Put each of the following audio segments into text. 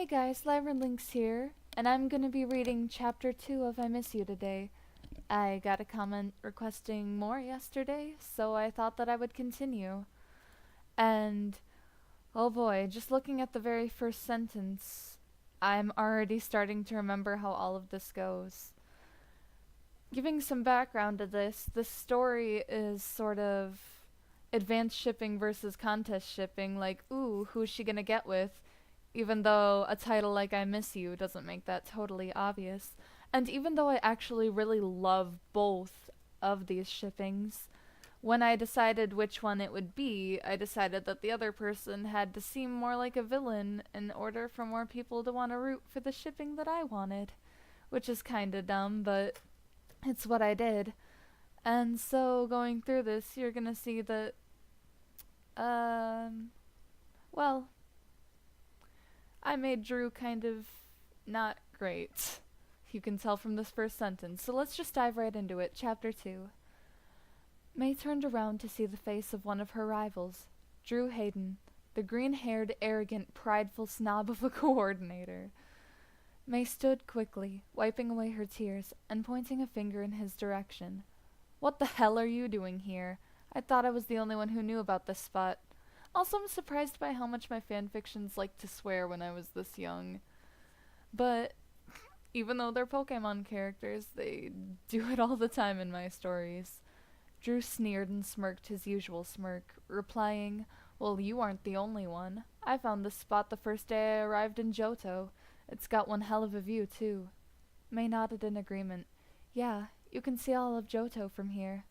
Hey guys, Lyra and Linx here, and I'm gonna be reading chapter 2 of I Miss You today. I got a comment requesting more yesterday, so I thought that I would continue. And oh boy, just looking at the very first sentence, I'm already starting to remember how all of this goes. Giving some background to this story is sort of advanced shipping versus contest shipping, like, ooh, who's she gonna get with? Even though a title like I Miss You doesn't make that totally obvious. And even though I actually really love both of these shippings, when I decided which one it would be, I decided that the other person had to seem more like a villain in order for more people to want to root for the shipping that I wanted. Which is kinda dumb, but it's what I did. And so going through this, you're gonna see that, well, I made Drew kind of not great. You can tell from this first sentence. So let's just dive right into it. Chapter 2. May turned around to see the face of one of her rivals, Drew Hayden, the green-haired, arrogant, prideful snob of a coordinator. May stood quickly, wiping away her tears, and pointing a finger in his direction. What the hell are you doing here? I thought I was the only one who knew about this spot. Also, I'm surprised by how much my fanfictions like to swear when I was this young. But even though they're Pokemon characters, they do it all the time in my stories. Drew sneered and smirked his usual smirk, replying, "Well, you aren't the only one. I found this spot the first day I arrived in Johto. It's got one hell of a view, too." May nodded in agreement. "Yeah, you can see all of Johto from here."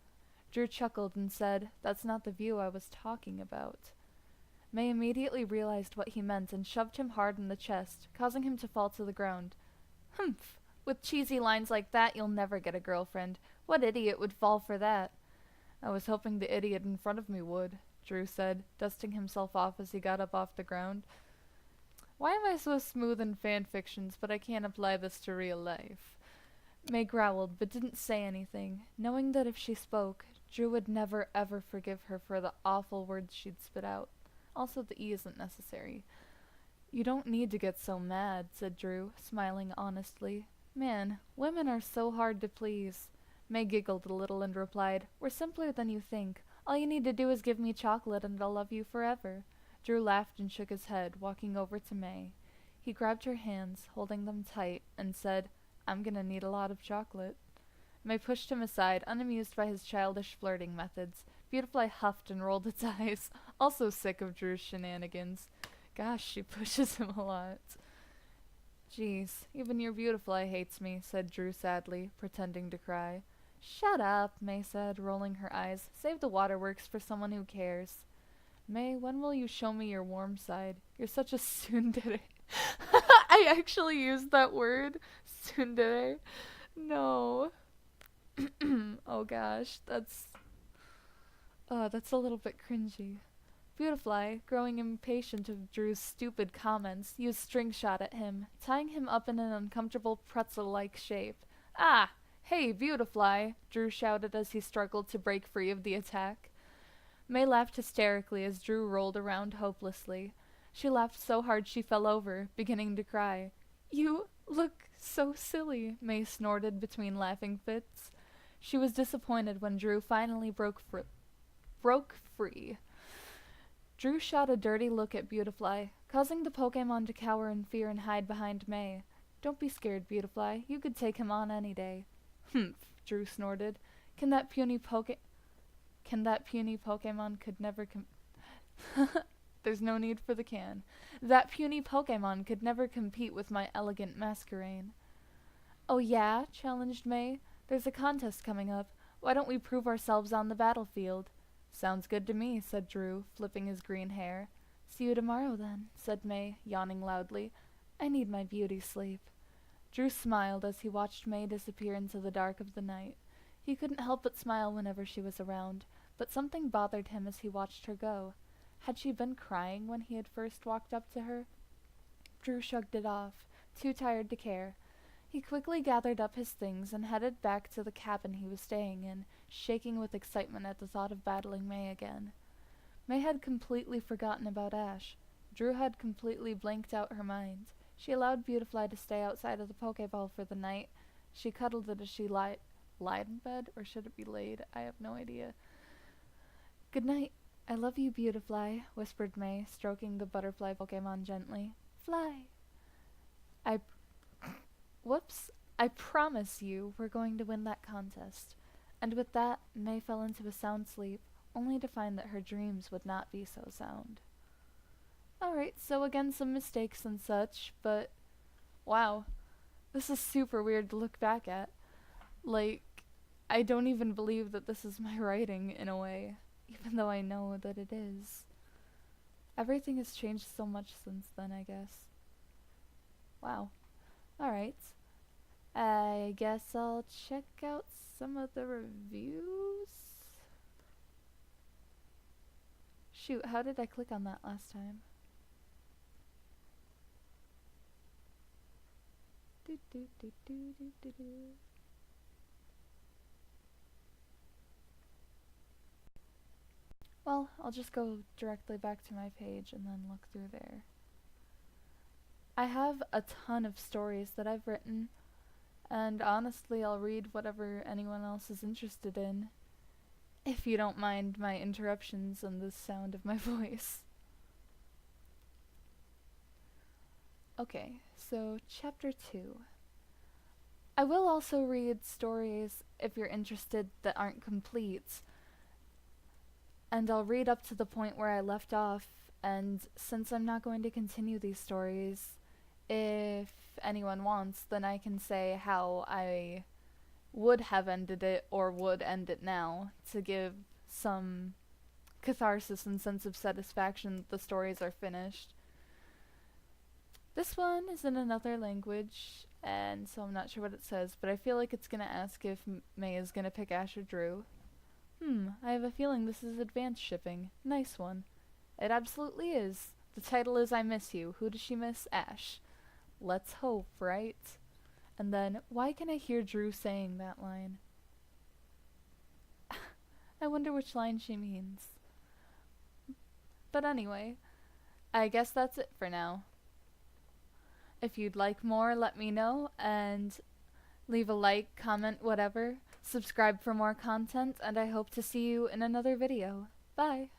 Drew chuckled and said, "That's not the view I was talking about." May immediately realized what he meant and shoved him hard in the chest, causing him to fall to the ground. "Humph! With cheesy lines like that, you'll never get a girlfriend. What idiot would fall for that?" "I was hoping the idiot in front of me would," Drew said, dusting himself off as he got up off the ground. Why am I so smooth in fanfictions, but I can't apply this to real life? May growled, but didn't say anything, knowing that if she spoke, Drew would never ever forgive her for the awful words she'd spit out. Also, the E isn't necessary. "You don't need to get so mad," said Drew, smiling honestly. "Man, women are so hard to please." May giggled a little and replied, "We're simpler than you think. All you need to do is give me chocolate and I'll love you forever." Drew laughed and shook his head, walking over to May. He grabbed her hands, holding them tight, and said, "I'm gonna need a lot of chocolate." May pushed him aside, unamused by his childish flirting methods. Beautifly huffed and rolled its eyes, also sick of Drew's shenanigans. Gosh, she pushes him a lot. "Geez, even your Beautifly hates me," said Drew sadly, pretending to cry. "Shut up," May said, rolling her eyes. "Save the waterworks for someone who cares." "May, when will you show me your warm side? You're such a tsundere." I actually used that word, tsundere. No. Oh gosh, that's a little bit cringy. Beautifly, growing impatient of Drew's stupid comments, used string shot at him, tying him up in an uncomfortable pretzel-like shape. "Ah! Hey, Beautifly!" Drew shouted as he struggled to break free of the attack. May laughed hysterically as Drew rolled around hopelessly. She laughed so hard she fell over, beginning to cry. "You look so silly," May snorted between laughing fits. She was disappointed when Drew finally broke free. Drew shot a dirty look at Beautifly, causing the Pokemon to cower in fear and hide behind May. "Don't be scared, Beautifly. You could take him on any day." "Humph," Drew snorted. Can that puny Pokemon could never There's no need for the can. "That puny Pokemon could never compete with my elegant Masquerain." "Oh yeah?" challenged May. "There's a contest coming up. Why don't we prove ourselves on the battlefield?" "Sounds good to me," said Drew, flipping his green hair. "See you tomorrow, then," said May, yawning loudly. "I need my beauty sleep." Drew smiled as he watched May disappear into the dark of the night. He couldn't help but smile whenever she was around, but something bothered him as he watched her go. Had she been crying when he had first walked up to her? Drew shrugged it off, too tired to care. He quickly gathered up his things and headed back to the cabin he was staying in, shaking with excitement at the thought of battling May again. May had completely forgotten about Ash. Drew had completely blanked out her mind. She allowed Beautifly to stay outside of the Pokeball for the night. She cuddled it as she lied in bed, or should it be laid? I have no idea. Good night. I love you, Beautifly, whispered May, stroking the butterfly Pokemon gently. Fly. I Whoops. I promise you we're going to win that contest. And with that, May fell into a sound sleep, only to find that her dreams would not be so sound. Alright, so again some mistakes and such, but wow. This is super weird to look back at. Like, I don't even believe that this is my writing in a way, even though I know that it is. Everything has changed so much since then, I guess. Wow. Alright. I guess I'll check out some of the reviews. Shoot, how did I click on that last time? Well, I'll just go directly back to my page and then look through there. I have a ton of stories that I've written, and honestly I'll read whatever anyone else is interested in, if you don't mind my interruptions and the sound of my voice. Okay, so chapter 2. I will also read stories, if you're interested, that aren't complete, and I'll read up to the point where I left off, and since I'm not going to continue these stories, if anyone wants, then I can say how I would have ended it or would end it now to give some catharsis and sense of satisfaction that the stories are finished. This one is in another language, and so I'm not sure what it says, but I feel like it's gonna ask if May is gonna pick Ash or Drew. I have a feeling this is advanced shipping. Nice one. It absolutely is. The title is I Miss You. Who does she miss? Ash. Let's hope, right? And then, why can I hear Drew saying that line? I wonder which line she means. But anyway, I guess that's it for now. If you'd like more, let me know, and leave a like, comment, whatever. Subscribe for more content, and I hope to see you in another video. Bye!